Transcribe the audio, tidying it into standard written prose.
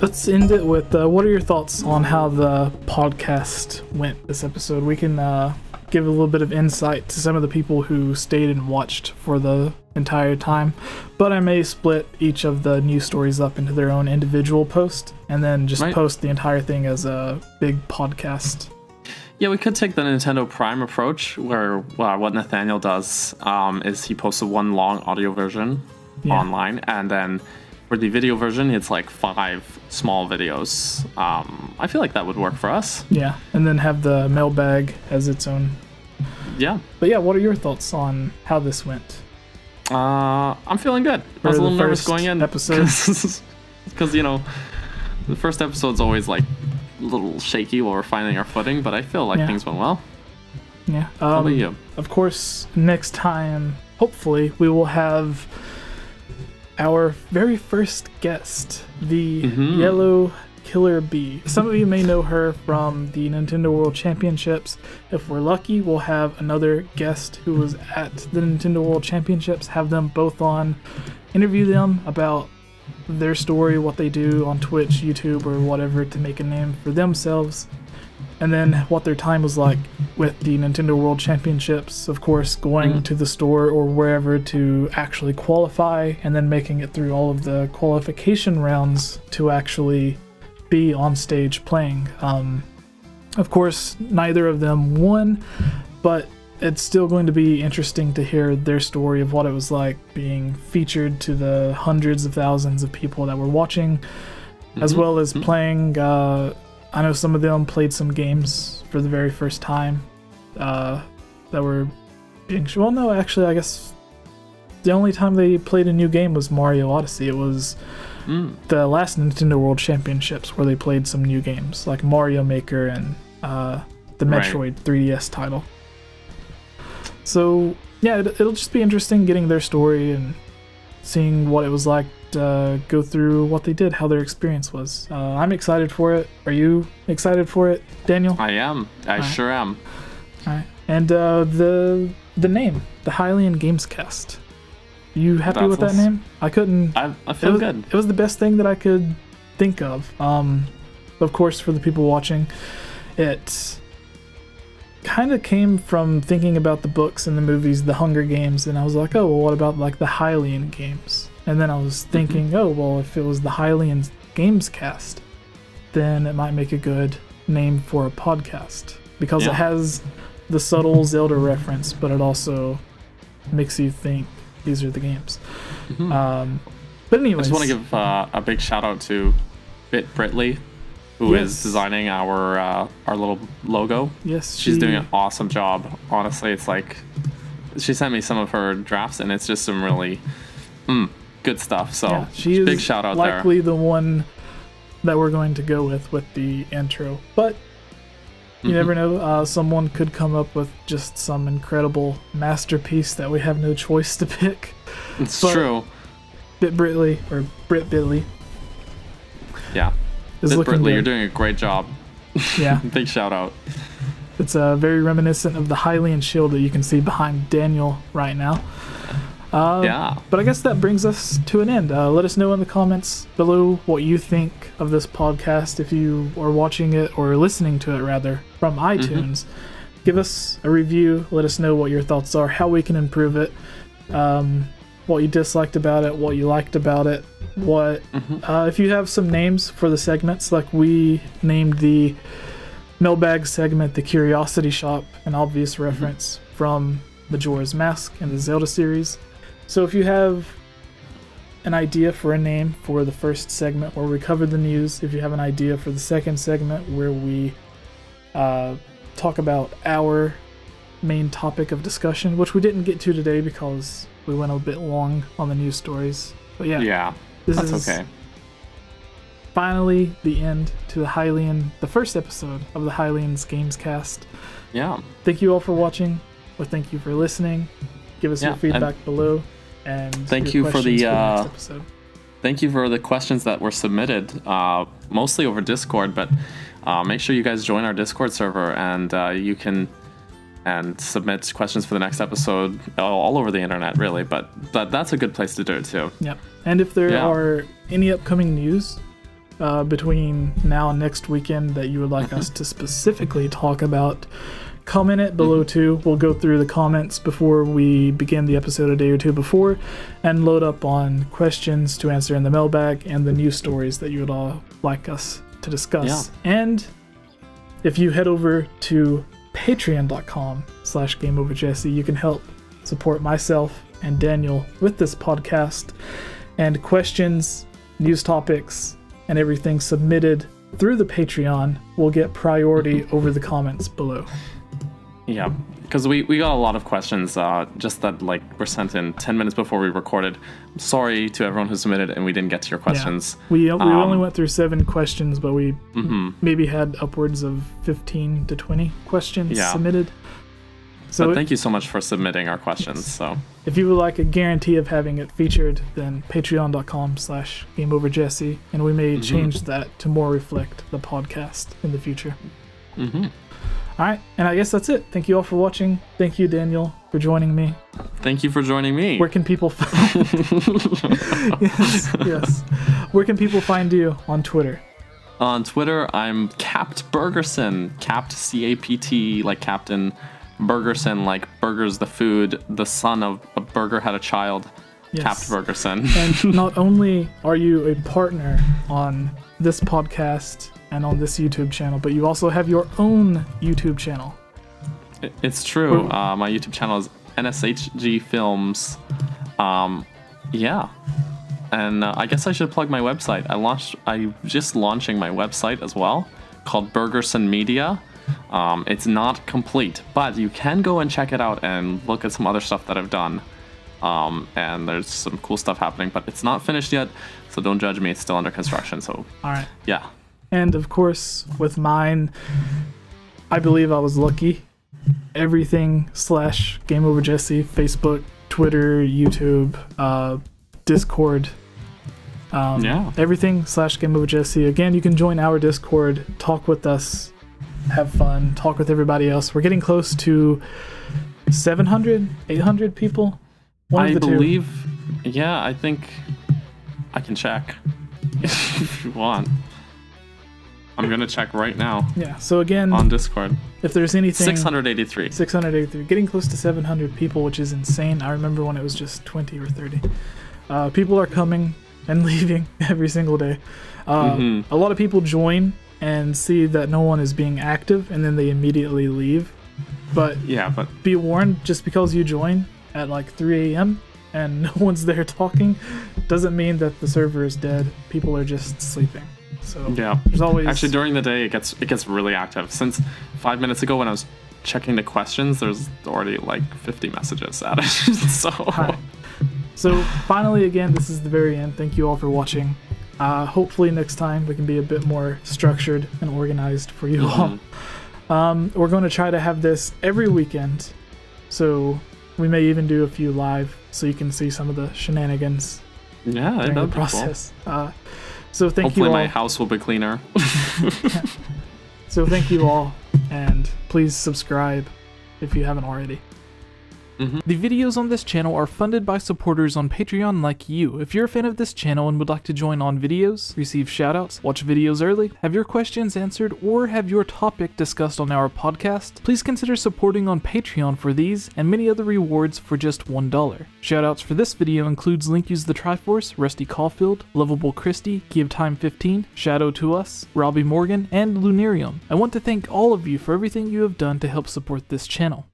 let's end it with what are your thoughts on how the podcast went this episode? We can give a little bit of insight to some of the people who stayed and watched for the entire time, but I may split each of the news stories up into their own individual post and then just post the entire thing as a big podcast. Yeah, we could take the Nintendo Prime approach, where what Nathaniel does is he posts one long audio version online, and then for the video version, it's like 5 small videos. I feel like that would work for us. Yeah, and then have the mailbag as its own. Yeah. But yeah, what are your thoughts on how this went? I'm feeling good. I was a little nervous going in. Because, you know, the first episode's always like a little shaky while we're finding our footing, but I feel like things went well. Yeah. How about you? Of course, next time, hopefully, we will have our very first guest, the Yellow Killer Bee. Some of you may know her from the Nintendo World Championships. If we're lucky, we'll have another guest who was at the Nintendo World Championships, have them both on, interview them about their story, what they do on Twitch, YouTube, or whatever to make a name for themselves, and then what their time was like with the Nintendo World Championships, of course, going to the store or wherever to actually qualify, and then making it through all of the qualification rounds to actually be on stage playing. Of course, neither of them won, but it's still going to be interesting to hear their story of what it was like being featured to the hundreds of thousands of people that were watching, as well as playing. I know some of them played some games for the very first time that were being... Well, no, actually, I guess the only time they played a new game was Mario Odyssey. It was the last Nintendo World Championships where they played some new games, like Mario Maker and the Metroid 3DS title. So, yeah, it'll just be interesting getting their story and seeing what it was like to go through what they did, how their experience was. I'm excited for it. Are you excited for it, Daniel? I am. I sure am. All right. And the name, the Hylian Gamescast. You happy with that name? I couldn't... I feel good. It was the best thing that I could think of. Of course, for the people watching, it kind of came from thinking about the books and the movies, The Hunger Games, and I was like, oh, well, what about like the Hylian games? And then I was thinking, oh, well, if it was the Hylian Gamescast, then it might make a good name for a podcast, because it has the subtle Zelda reference, but it also makes you think these are the games. But anyways, I just want to give a big shout out to Bit Britley, who is designing our little logo. Yes, she's doing an awesome job. Honestly, it's like she sent me some of her drafts, and it's just some really good stuff. So she big is shout out there. Likely the one that we're going to go with the intro, but you never know. Someone could come up with just some incredible masterpiece that we have no choice to pick. It's true. Bit Britley, or Brit Bitley. Yeah. Bit Britley, you're doing a great job. Yeah. Big shout out. It's very reminiscent of the Hylian shield that you can see behind Daniel right now. But I guess that brings us to an end. Let us know in the comments below what you think of this podcast, if you are watching it or listening to it rather from iTunes. Give us a review. Let us know what your thoughts are, how we can improve it, what you disliked about it, what you liked about it, what if you have some names for the segments, like we named the mailbag segment the Curiosity Shop, an obvious reference from Majora's Mask and the Zelda series. So if you have an idea for a name for the first segment where we cover the news, if you have an idea for the second segment where we talk about our main topic of discussion, which we didn't get to today because we went a bit long on the news stories. But yeah, that's okay. Finally the end to the first episode of the Hylian's Gamescast. Yeah. Thank you all for watching, or thank you for listening. Give us your feedback below, and thank you for the next episode. Thank you for the questions that were submitted, mostly over Discord, but make sure you guys join our Discord server, and you can submit questions for the next episode all over the internet, really. But that's a good place to do it too. Yep. And if there are any upcoming news between now and next weekend that you would like us to specifically talk about, comment it below too. We'll go through the comments before we begin the episode a day or two before and load up on questions to answer in the mailbag and the news stories that you would all like us to discuss. And if you head over to patreon.com/GameOverJesse, you can help support myself and Daniel with this podcast, and questions, news topics, and everything submitted through the Patreon will get priority over the comments below. Yeah, because we got a lot of questions just that like were sent in 10 minutes before we recorded. I'm sorry to everyone who submitted and we didn't get to your questions. Yeah. We only went through 7 questions, but we maybe had upwards of 15 to 20 questions submitted. So thank you so much for submitting our questions. Yes. So if you would like a guarantee of having it featured, then patreon.com/GameOverJesse, and we may change that to more reflect the podcast in the future. All right, and I guess that's it. Thank you all for watching. Thank you, Daniel, for joining me. Thank you for joining me. Where can people find yes. Where can people find you on Twitter? On Twitter, I'm Capt Burgerson. Capt, C-A-P-T, like Captain Burgerson, like burgers the food. The son of a burger had a child. Yes. Capt Burgerson. And not only are you a partner on this podcast and on this YouTube channel, but you also have your own YouTube channel. It's true. My YouTube channel is NSHG Films. Yeah. And I guess I should plug my website. I'm just launching my website as well, called Burgerson Media. It's not complete, but you can go and check it out and look at some other stuff that I've done. And there's some cool stuff happening, but it's not finished yet, so don't judge me. It's still under construction. So all right. Yeah. And of course, with mine, I believe I was lucky. Everything /GameOverJesse, Facebook, Twitter, YouTube, Discord. Everything /GameOverJesse. Again, you can join our Discord, talk with us, have fun, talk with everybody else. We're getting close to 700, 800 people. I believe, yeah, I think I can check if you want. I'm going to check right now. Yeah, so again, on Discord. If there's anything... 683. 683. Getting close to 700 people, which is insane. I remember when it was just 20 or 30. People are coming and leaving every single day. A lot of people join and see that no one is being active, and then they immediately leave. But be warned, just because you join at like 3 a.m. and no one's there talking, doesn't mean that the server is dead. People are just sleeping. So there's always... Actually, during the day, it gets really active. Since 5 minutes ago when I was checking the questions, there's already like 50 messages added. So finally, again, this is the very end. Thank you all for watching. Hopefully next time we can be a bit more structured and organized for you all. We're going to try to have this every weekend, so we may even do a few live so you can see some of the shenanigans during the process. Cool. So thank you all. Hopefully my house will be cleaner. So thank you all, and please subscribe if you haven't already. The videos on this channel are funded by supporters on Patreon like you. If you're a fan of this channel and would like to join on videos, receive shoutouts, watch videos early, have your questions answered, or have your topic discussed on our podcast, please consider supporting on Patreon for these and many other rewards for just $1. Shoutouts for this video includes Link Use the Triforce, Rusty Caulfield, Lovable Christie, Give Time 15, Shadow to Us, Robbie Morgan, and Lunarium. I want to thank all of you for everything you have done to help support this channel.